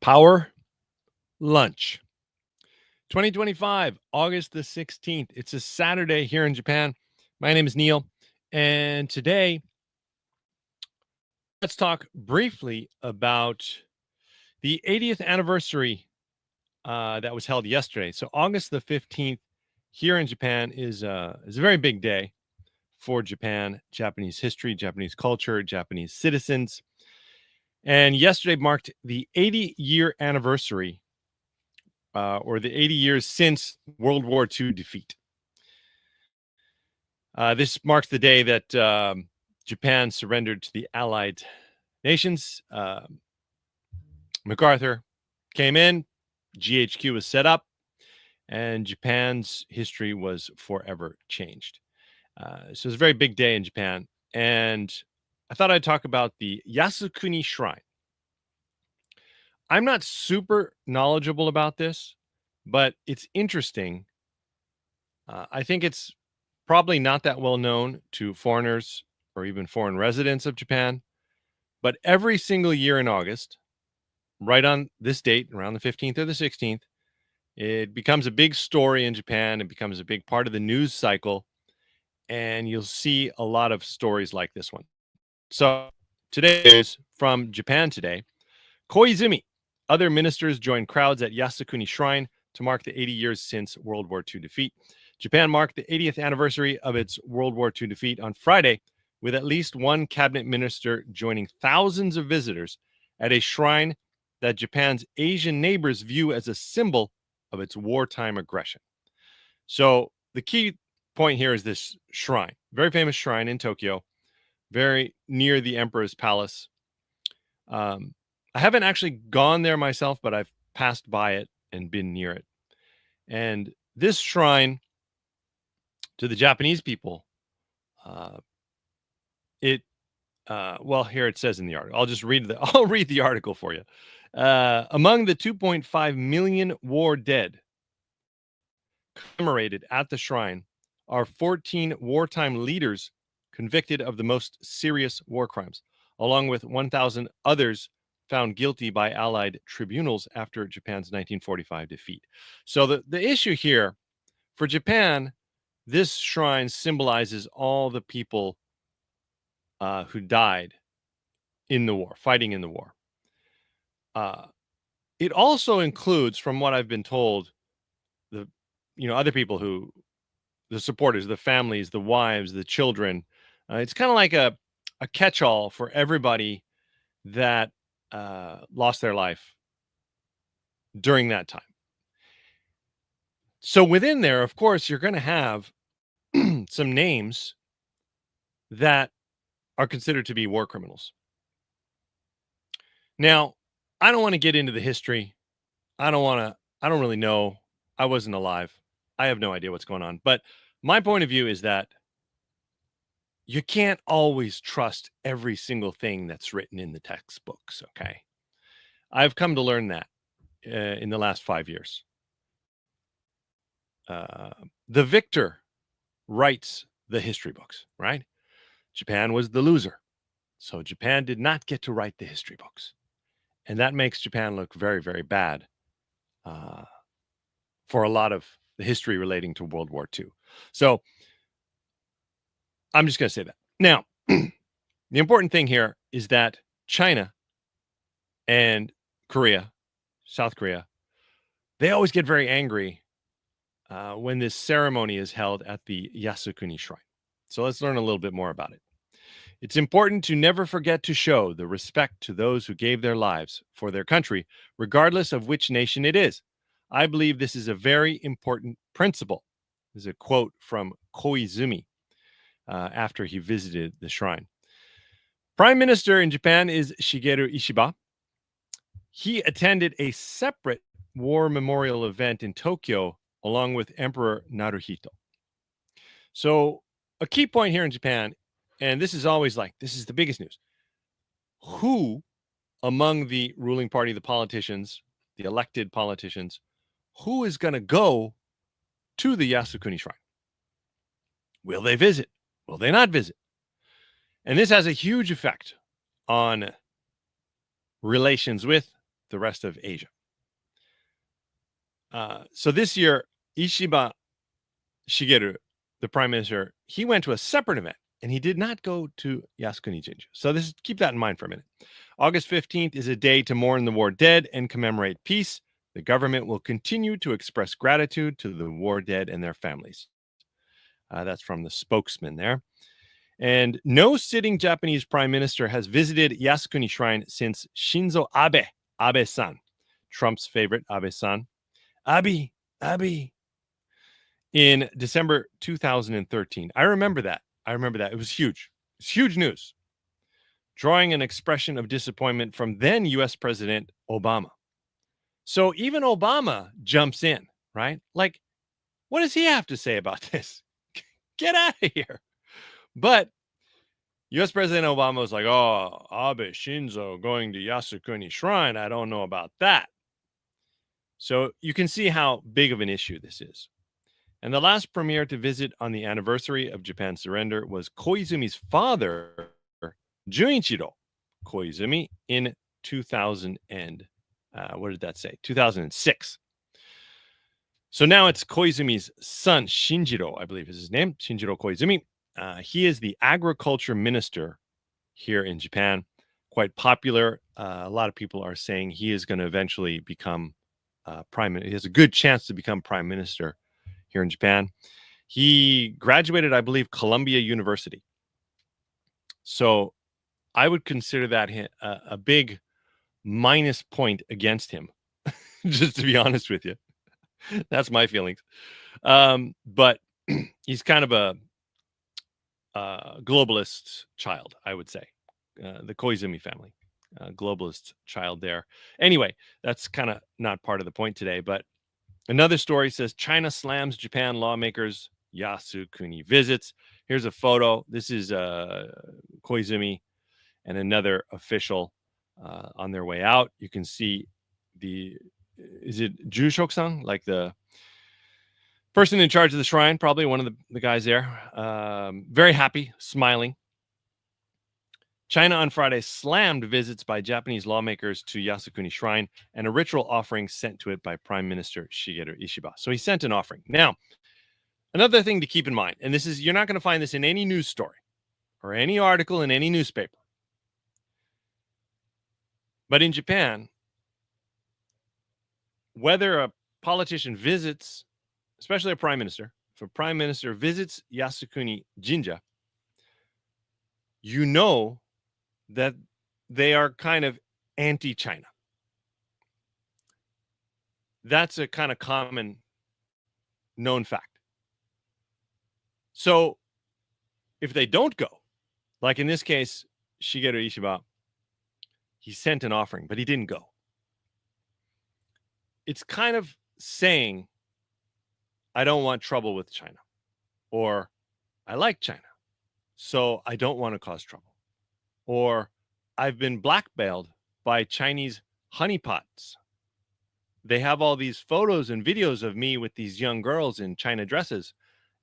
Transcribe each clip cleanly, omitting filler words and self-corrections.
Power Lunch. 2025, August the 16th. It's a Saturday here in Japan. My name is Neil. And today, let's talk briefly about the 80th anniversary that was held yesterday. So, August the 15th here in Japan is a very big day for Japan, Japanese history, Japanese culture, Japanese citizens. And yesterday marked the 80-year anniversary or the 80 years since World War II defeat. This marks the day that Japan surrendered to the Allied nations. MacArthur came in, GHQ was set up, and Japan's history was forever changed. So it's a very big day in Japan. And I thought I'd talk about the Yasukuni Shrine. I'm not super knowledgeable about this, but it's interesting. I think it's probably not that well known to foreigners or even foreign residents of Japan. But every single year in August, right on this date, around the 15th or the 16th, it becomes a big story in Japan. It becomes a big part of the news cycle. And you'll see a lot of stories like this one. So today is from Japan today. Koizumi. Other ministers joined crowds at Yasukuni Shrine to mark the 80 years since World War II defeat. Japan marked the 80th anniversary of its World War II defeat on Friday, with at least one cabinet minister joining thousands of visitors at a shrine that Japan's Asian neighbors view as a symbol of its wartime aggression. So the key point here is this shrine, very famous shrine in Tokyo, very near the Emperor's Palace. I haven't actually gone there myself, but I've passed by it and been near it. And this shrine, to the Japanese people, here it says in the article. I'll read the article for you. Among the 2.5 million war dead commemorated at the shrine are 14 wartime leaders convicted of the most serious war crimes, along with 1,000 others found guilty by Allied tribunals after Japan's 1945 defeat. So the issue here for Japan, this shrine symbolizes all the people who died in the war, fighting in the war. It also includes, from what I've been told, other people the supporters, the families, the wives, the children. It's kind of like a catch-all for everybody that lost their life during that time. So within there, of course, you're going to have some names that are considered to be war criminals. Now, I don't want to get into the history. I don't really know. I wasn't alive. I have no idea what's going on. But my point of view is that you can't always trust every single thing that's written in the textbooks, okay? I've come to learn that in the last 5 years. The victor writes the history books, right? Japan was the loser. So Japan did not get to write the history books. And that makes Japan look very, very bad for a lot of the history relating to World War II. So I'm just going to say that. Now, the important thing here is that China and Korea, South Korea, they always get very angry when this ceremony is held at the Yasukuni Shrine. So let's learn a little bit more about it. It's important to never forget to show the respect to those who gave their lives for their country, regardless of which nation it is. I believe this is a very important principle. This is a quote from Koizumi after he visited the shrine. Prime Minister in Japan is Shigeru Ishiba. He attended a separate war memorial event in Tokyo along with Emperor Naruhito. So a key point here in Japan, and this is the biggest news. Who among the ruling party, the politicians, the elected politicians, who is going to go to the Yasukuni Shrine? Will they visit? Will they not visit? And this has a huge effect on relations with the rest of Asia. So this year, Ishiba Shigeru, the prime minister, he went to a separate event and he did not go to Yasukuni Jinja. So keep that in mind for a minute. August 15th is a day to mourn the war dead and commemorate peace. The government will continue to express gratitude to the war dead and their families. That's from the spokesman there. And no sitting Japanese prime minister has visited Yasukuni Shrine since Shinzo Abe-san, Trump's favorite, Abe-san. Abe, in December 2013. I remember that. It was huge. It's huge news. Drawing an expression of disappointment from then U.S. President Obama. So even Obama jumps in, right? Like, what does he have to say about this? Get out of here. But U.S. President Obama was like, oh, Abe Shinzo going to Yasukuni Shrine. I don't know about that. So you can see how big of an issue this is. And the last premier to visit on the anniversary of Japan's surrender was Koizumi's father, Junichiro Koizumi, in 2000 and what did that say? 2006. So now it's Koizumi's son, Shinjiro, I believe is his name, Shinjiro Koizumi. He is the agriculture minister here in Japan. Quite popular. A lot of people are saying he is going to eventually become prime minister. He has a good chance to become prime minister here in Japan. He graduated, I believe, Columbia University. So I would consider that a big minus point against him, just to be honest with you. That's my feelings. But he's kind of a globalist child, I would say. The Koizumi family, globalist child there. Anyway, that's kind of not part of the point today, but another story says China slams Japan lawmakers. Yasukuni visits. Here's a photo. This is Koizumi and another official on their way out. You can see is it Jushok-san? Like the person in charge of the shrine, probably one of the guys there. Very happy, smiling. China on Friday slammed visits by Japanese lawmakers to Yasukuni Shrine and a ritual offering sent to it by Prime Minister Shigeru Ishiba. So he sent an offering. Now, another thing to keep in mind, and you're not going to find this in any news story or any article in any newspaper. But in Japan, whether a politician visits, especially a prime minister, if a prime minister visits Yasukuni Jinja, you know that they are kind of anti-China. That's a kind of common known fact. So if they don't go, like in this case, Shigeru Ishiba, he sent an offering, but he didn't go. It's kind of saying, I don't want trouble with China, or I like China, so I don't want to cause trouble, or I've been blackmailed by Chinese honeypots. They have all these photos and videos of me with these young girls in China dresses,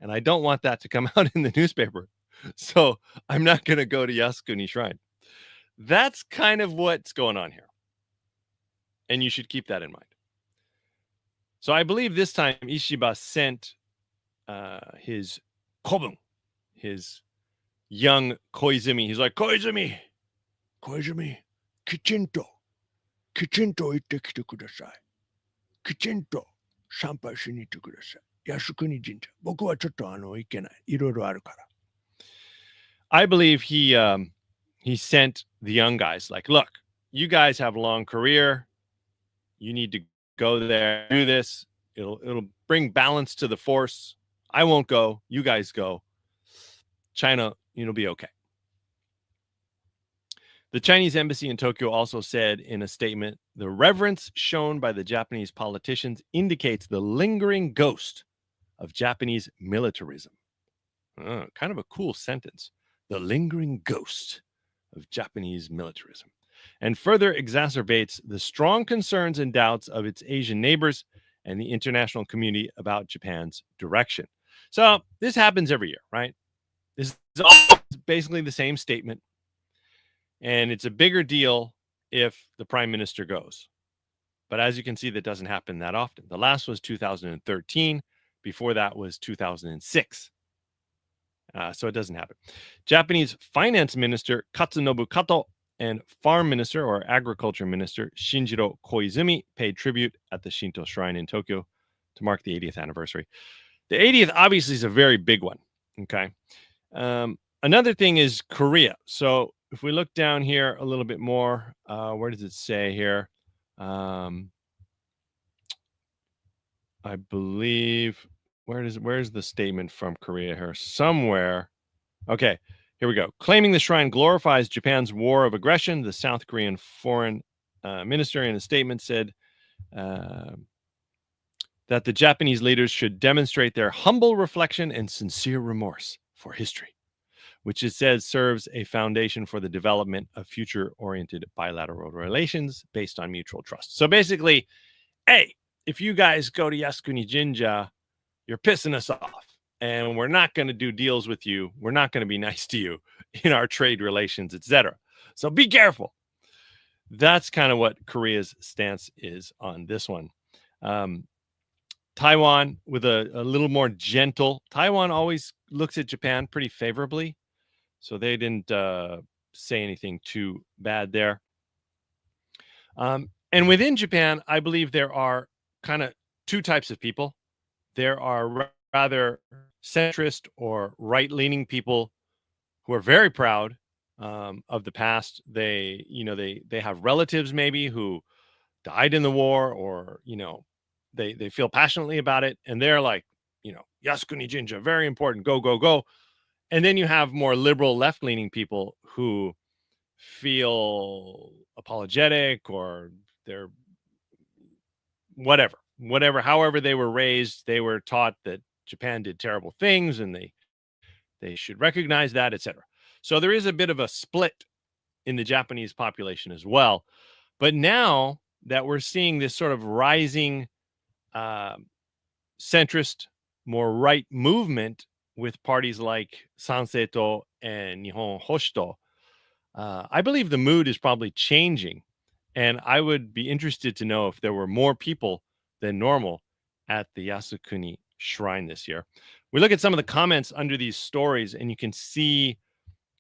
and I don't want that to come out in the newspaper. So I'm not going to go to Yasukuni Shrine. That's kind of what's going on here. And you should keep that in mind. So I believe this time Ishiba sent his kobun, his young Koizumi. He's like, Koizumi, kichinto itte kite kudasai. Kichinto sampai shinitte kudasai. Yasukuni Jinja. Boku wa chotto ikenai. Iroiro aru kara. I believe he sent the young guys like, look, you guys have a long career. You need to go there, do this. It'll bring balance to the force. I won't go. You guys go. China, you'll be okay. The Chinese embassy in Tokyo also said in a statement, the reverence shown by the Japanese politicians indicates the lingering ghost of Japanese militarism. Kind of a cool sentence. The lingering ghost of Japanese militarism. And further exacerbates the strong concerns and doubts of its Asian neighbors and the international community about Japan's direction. So this happens every year, right? This is basically the same statement. And it's a bigger deal if the prime minister goes. But as you can see, that doesn't happen that often. The last was 2013. Before that was 2006. So it doesn't happen. Japanese Finance Minister Katsunobu Kato and Farm Minister or Agriculture Minister Shinjiro Koizumi paid tribute at the Shinto Shrine in Tokyo to mark the 80th anniversary. The 80th obviously is a very big one. Okay. Another thing is Korea. So if we look down here a little bit more, where does it say here? I believe where's the statement from Korea here? Somewhere. Okay, here we go. Claiming the shrine glorifies Japan's war of aggression, the South Korean foreign minister in a statement said that the Japanese leaders should demonstrate their humble reflection and sincere remorse for history, which it says serves a foundation for the development of future-oriented bilateral relations based on mutual trust. So basically, hey, if you guys go to Yasukuni Jinja, you're pissing us off, and we're not going to do deals with you. We're not going to be nice to you in our trade relations, etc. So be careful. That's kind of what Korea's stance is on this one. Taiwan with a little more gentle. Taiwan always looks at Japan pretty favorably, so they didn't say anything too bad there. And within Japan, I believe there are kind of two types of people. There are rather centrist or right-leaning people who are very proud of the past. They have relatives maybe who died in the war, or they feel passionately about it, and they're like, Yasukuni Jinja, very important, go, go, go. And then you have more liberal left-leaning people who feel apologetic, or they're however they were raised, they were taught that Japan did terrible things and they should recognize that, etc. So there is a bit of a split in the Japanese population as well. But now that we're seeing this sort of rising centrist, more right movement with parties like Sanseito and Nihon Hoshito, I believe the mood is probably changing. And I would be interested to know if there were more people than normal at the Yasukuni Shrine this year. We look at some of the comments under these stories, and you can see,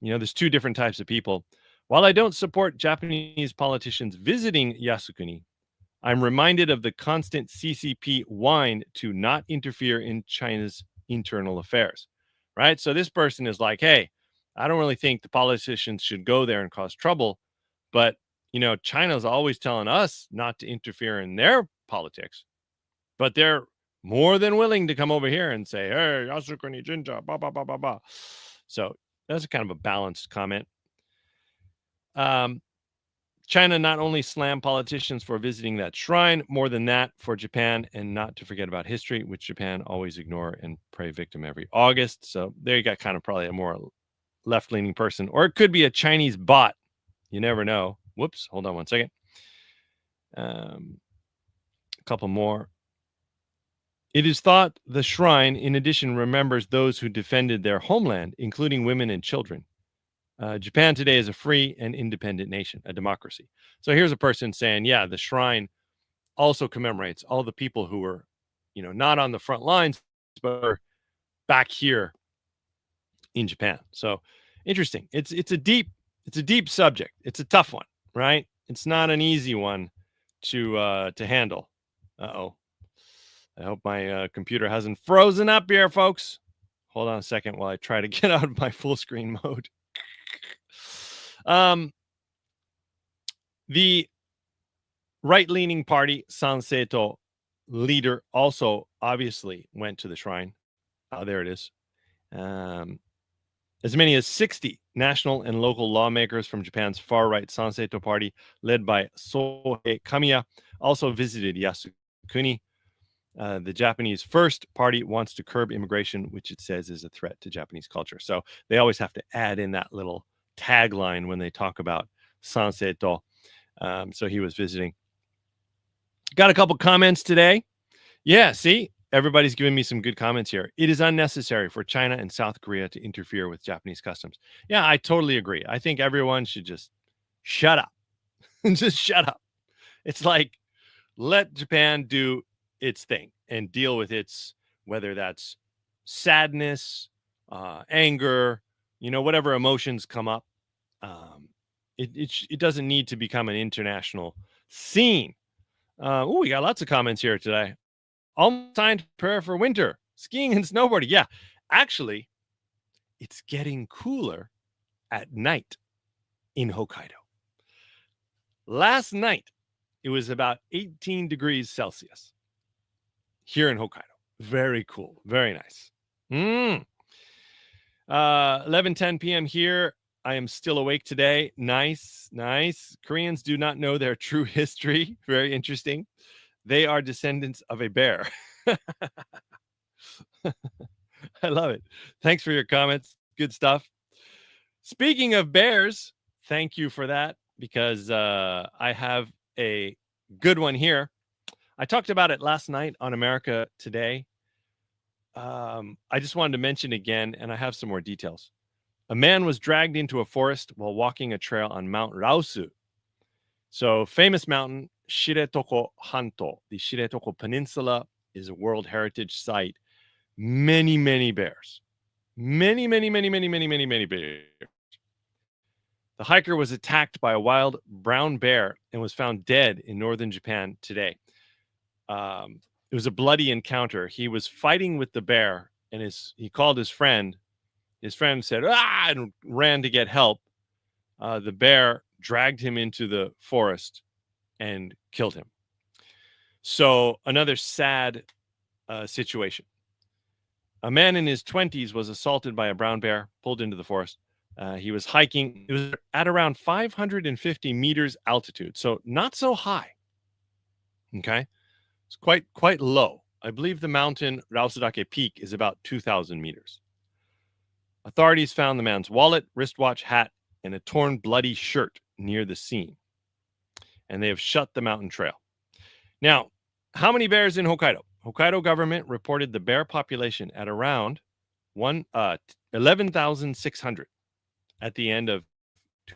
there's two different types of people. While I don't support Japanese politicians visiting Yasukuni, I'm reminded of the constant CCP whine to not interfere in China's internal affairs, right? So this person is like, hey, I don't really think the politicians should go there and cause trouble, but China's always telling us not to interfere in their politics, but they're more than willing to come over here and say, hey, Yasukuni Jinja, ba, ba, ba, ba, ba. So that's a kind of a balanced comment. China not only slammed politicians for visiting that shrine, more than that, for Japan and not to forget about history, which Japan always ignore and pray victim every August. So there you got kind of probably a more left-leaning person, or it could be a Chinese bot. You never know. Whoops, hold on one second. A couple more. It is thought the shrine, in addition, remembers those who defended their homeland, including women and children. Japan today is a free and independent nation, a democracy. So here's a person saying, yeah, the shrine also commemorates all the people who were, not on the front lines, but are back here in Japan. So interesting. It's a deep subject. It's a tough one, right? It's not an easy one to handle. Uh-oh. I hope my computer hasn't frozen up here, folks. Hold on a second while I try to get out of my full screen mode. The right-leaning party, Sanseito leader, also obviously went to the shrine. There it is. As many as 60 national and local lawmakers from Japan's far-right Sanseito party, led by Sohei Kamiya, also visited Yasukuni. The Japanese First Party wants to curb immigration, which it says is a threat to Japanese culture. So they always have to add in that little tagline when they talk about Sanseito. So he was visiting. Got a couple comments today. Yeah, see, everybody's giving me some good comments here. It is unnecessary for China and South Korea to interfere with Japanese customs. Yeah, I totally agree. I think everyone should just shut up. Just shut up. It's like Let Japan do its thing and deal with its, whether that's sadness, anger, whatever emotions come up. Um, it doesn't need to become an international scene. We got lots of comments here today. Almost time to prepare for winter, skiing and snowboarding. Yeah, actually, it's getting cooler at night in Hokkaido. Last night, it was about 18 degrees Celsius here in Hokkaido. Very cool. Very nice. 11:10 p.m. here. I am still awake today. Nice, nice. Koreans do not know their true history. Very interesting. They are descendants of a bear. I love it. Thanks for your comments. Good stuff. Speaking of bears, thank you for that because I have a good one here. I talked about it last night on America Today. I just wanted to mention again, and I have some more details. A man was dragged into a forest while walking a trail on Mount Raosu. So, famous mountain, Shiretoko Hanto. The Shiretoko Peninsula is a World Heritage Site. Many, many bears. Many, many, many, many, many, many, many bears. The hiker was attacked by a wild brown bear and was found dead in northern Japan today. It was a bloody encounter. He was fighting with the bear, and he called his friend. His friend said, "Ah!" and ran to get help. The bear dragged him into the forest and killed him. So another sad situation. A man in his 20s was assaulted by a brown bear, pulled into the forest. He was hiking. It was at around 550 meters altitude, so not so high. Okay, it's quite low. I believe the mountain Rausudake Peak is about 2,000 meters. Authorities found the man's wallet, wristwatch, hat, and a torn, bloody shirt near the scene, and they have shut the mountain trail. Now, how many bears in Hokkaido? Hokkaido government reported the bear population at around 11,600 at the end of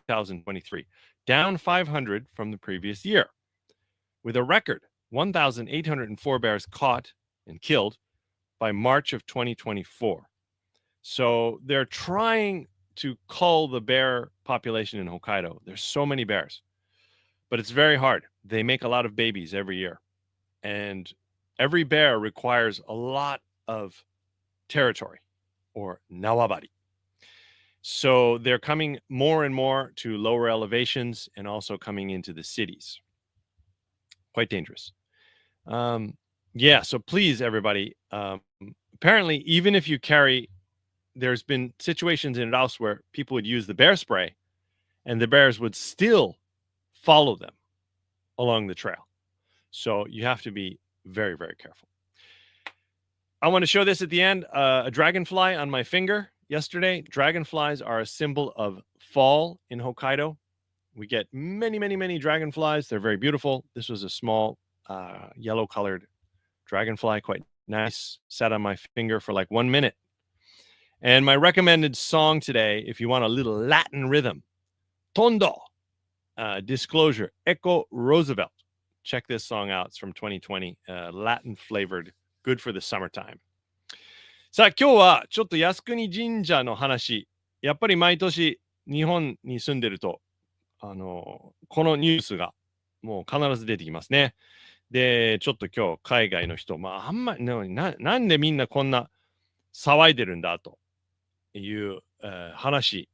2023, down 500 from the previous year, with a record 1,804 bears caught and killed by March of 2024. So they're trying to cull the bear population in Hokkaido. There's so many bears, but it's very hard. They make a lot of babies every year, and every bear requires a lot of territory, or nawabari. So they're coming more and more to lower elevations and also coming into the cities. Quite dangerous. Yeah, so please, everybody, apparently, even if you carry, there's been situations in Laos where people would use the bear spray and the bears would still follow them along the trail. So you have to be very, very careful. I want to show this at the end, a dragonfly on my finger yesterday. Dragonflies are a symbol of fall in Hokkaido. We get many, many, many dragonflies. They're very beautiful. This was a small yellow colored dragonfly, quite nice. Sat on my finger for like 1 minute. And my recommended song today, if you want a little Latin rhythm, Tondo, Disclosure, Echo Roosevelt. Check this song out. It's from 2020, Latin flavored, good for the summertime. さあ、今日はちょっと靖国神社の話。やっぱり毎年日本に住んでると、このニュースがもう必ず出てきますね。で、ちょっと今日海外の人、あんまりなんでみんなこんな騒いでるんだという、話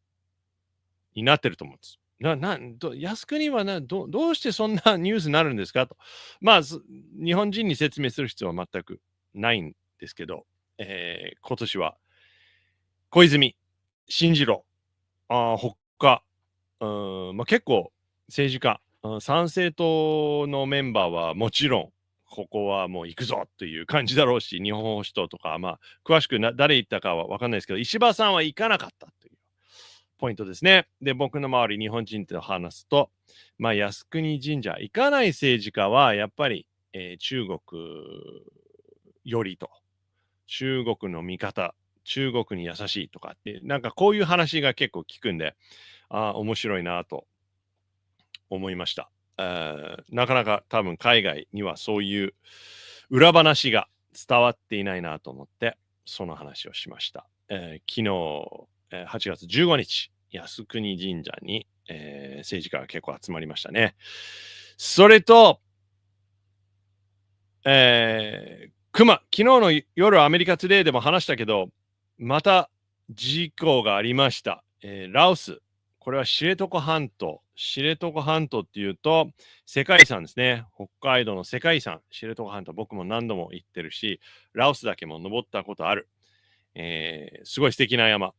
になってると思うんです。靖国はどうしてそんなニュースになるんですかと。日本人に説明する必要は全くないんですけど、今年は小泉進次郎、他、結構政治家、参政党のメンバーはもちろんここはもう行くぞという感じだろうし、日本保守党とか、詳しく誰行ったかは分かんないですけど、石破さんは行かなかったというポイントですね。で、僕の周り日本人と話すと、靖国神社行かない政治家はやっぱり、中国よりと、中国の味方、中国に優しいとかって、なんかこういう話が結構聞くんで、面白いなと思いました。なかなか多分海外にはそういう裏話が伝わっていないなと思って、その話をしました。昨日、8月15日、靖国神社に、政治家が結構集まりましたね。それと、熊、昨日の夜アメリカトゥデイでも話したけど、また事故がありました。ラオス。これは知床半島。知床半島っていうと、世界遺産ですね。北海道の世界遺産、知床半島。僕も何度も行ってるし、ラオスだけも登ったことある。すごい素敵な山。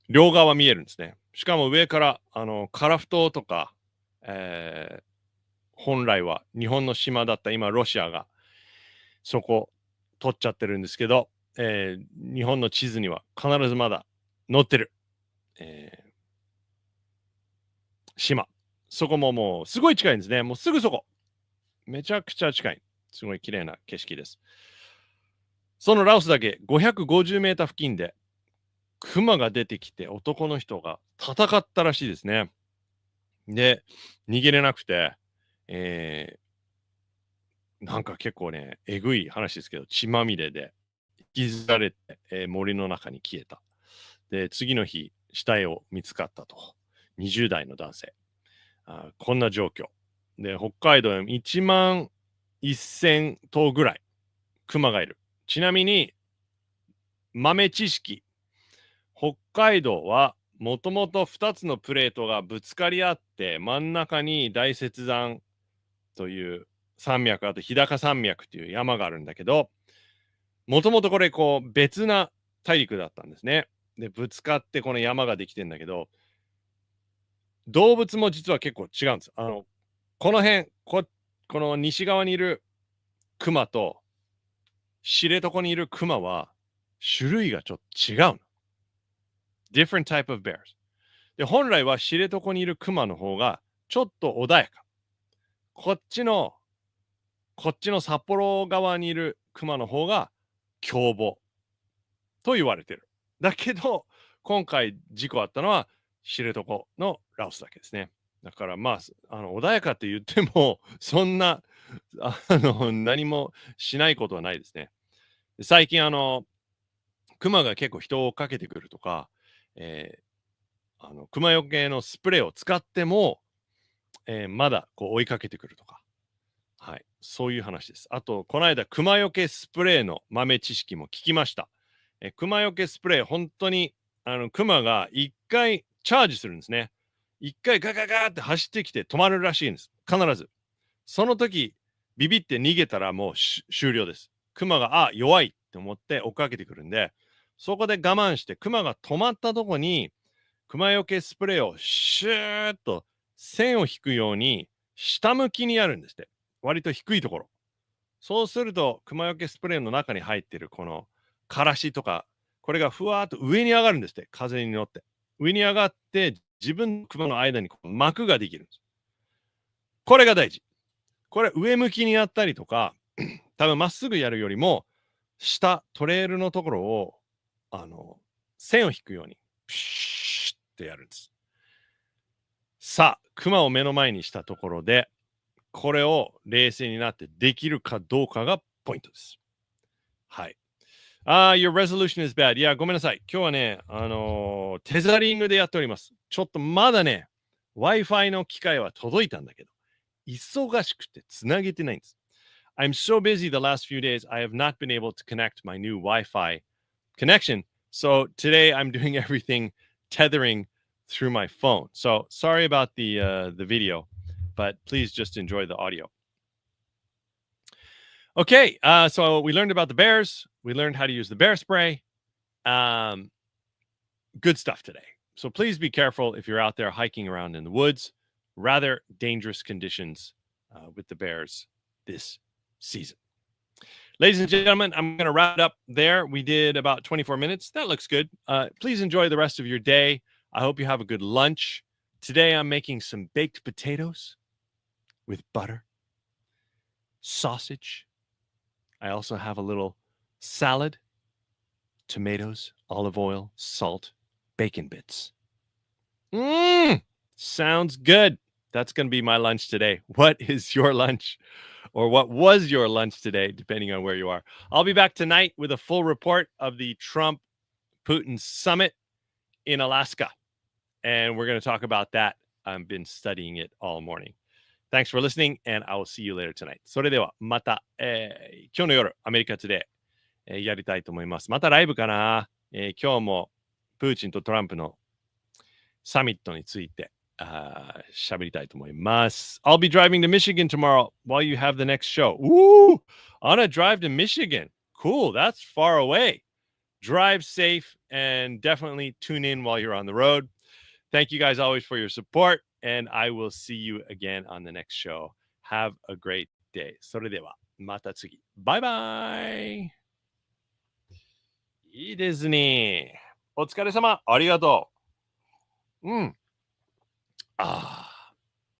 両側見えるんですね。しかも上から、樺太とか、本来は日本の島だった今ロシアがそこ取っちゃってるんですけど、日本の地図には必ずまだ載ってる、島。そこももうすごい近いんですね。もうすぐそこ。めちゃくちゃ近い。すごい綺麗な景色です。そのラオスだけ550メーター付近でクマが出てきて男の人が戦ったらしいですね。で、逃げれなくて、えなんか結構ね、えぐい話ですけど、血まみれで引きずられて、森の中に消えた。で、次の日、死体を見つかったと。20代の男性。こんな状況。で、北海道に1万1000頭ぐらい、クマがいる。ちなみに、豆知識。北海道は、もともと2つのプレートがぶつかり合って、真ん中に大雪山という山脈、あと日高山脈という山があるんだけど、もともとこれこう別な大陸だったんですね。で、ぶつかってこの山ができてんだけど、動物も実は結構違うんです。この辺、この西側にいるクマと知床にいるクマは種類がちょっと違うの。Different type of bears。で、本来は知床にいるクマの方がちょっと穏やか。こっちの札幌側にいるクマの方が凶暴と言われてる。だけど、今回事故あったのは知床のラオスだけですね。だからまあ、穏やかって言っても、そんな、何もしないことはないですね。最近、クマが結構人を追っかけてくるとか、えクマよけのスプレーを使っても、まだこう追いかけてくるとか、はい、そういう話です。あと、この間、クマよけスプレーの豆知識も聞きました。クマよけスプレー、本当に、クマが一回チャージするんですね。一回ガガガーって走ってきて止まるらしいんです。必ず。その時、ビビって逃げたらもう終了です。クマが、弱いって思って追っかけてくるんで、そこで我慢して、クマが止まったとこに、クマよけスプレーをシューッと線を引くように下向きにやるんですって。割と低いところ。そうすると、クマよけスプレーの中に入ってるこのからしとか、これがふわーっと上に上がるんですって、風に乗って。上に上がって、自分のクマの間にこう膜ができるんです。これが大事。これ上向きにやったりとか、多分まっすぐやるよりも、下、トレールのところを、線を引くように、プシュッってやるんです。さあ、クマを目の前にしたところで、これを冷静になってできるかどうかがポイントです。はい。your resolution is bad. いや、ごめんなさい。今日はね、テザリングでやっております。ちょっとまだね、Wi-Fi の機械は届いたんだけど、忙しくてつなげてないんです。I'm so busy the last few days, I have not been able to connect my new Wi-Fi connection. So today I'm doing everything tethering through my phone. So sorry about the video, but please just enjoy the audio. Okay, so we learned about the bears. We learned how to use the bear spray. Um, good stuff today. So please be careful if you're out there hiking around in the woods. Rather dangerous conditions with the bears this season. Ladies and gentlemen, I'm going to wrap it up there. We did about 24 minutes. That looks good. Please enjoy the rest of your day. I hope you have a good lunch. Today, I'm making some baked potatoes with butter, sausage. I also have a little salad, tomatoes, olive oil, salt, bacon bits. Mmm! Sounds good. That's going to be my lunch today. What is your lunch? Or what was your lunch today, depending on where you are? I'll be back tonight with a full report of the Trump Putin summit in Alaska. And we're going to talk about that. I've been studying it all morning. Thanks for listening, and I will see you later tonight. それではまた、今日の夜、アメリカトゥデイ、やりたいと思います。またライブかな、今日もプーチンとトランプのサミットについて喋りたいと思います。I'll be driving to Michigan tomorrow while you have the next show. Woo! On a drive to Michigan. Cool. That's far away. Drive safe and definitely tune in while you're on the road. Thank you guys always for your support, and I will see you again on the next show. Have a great day. それではまた次。バイバイ。いいですね。お疲れ様。ありがとう。うん。ああ。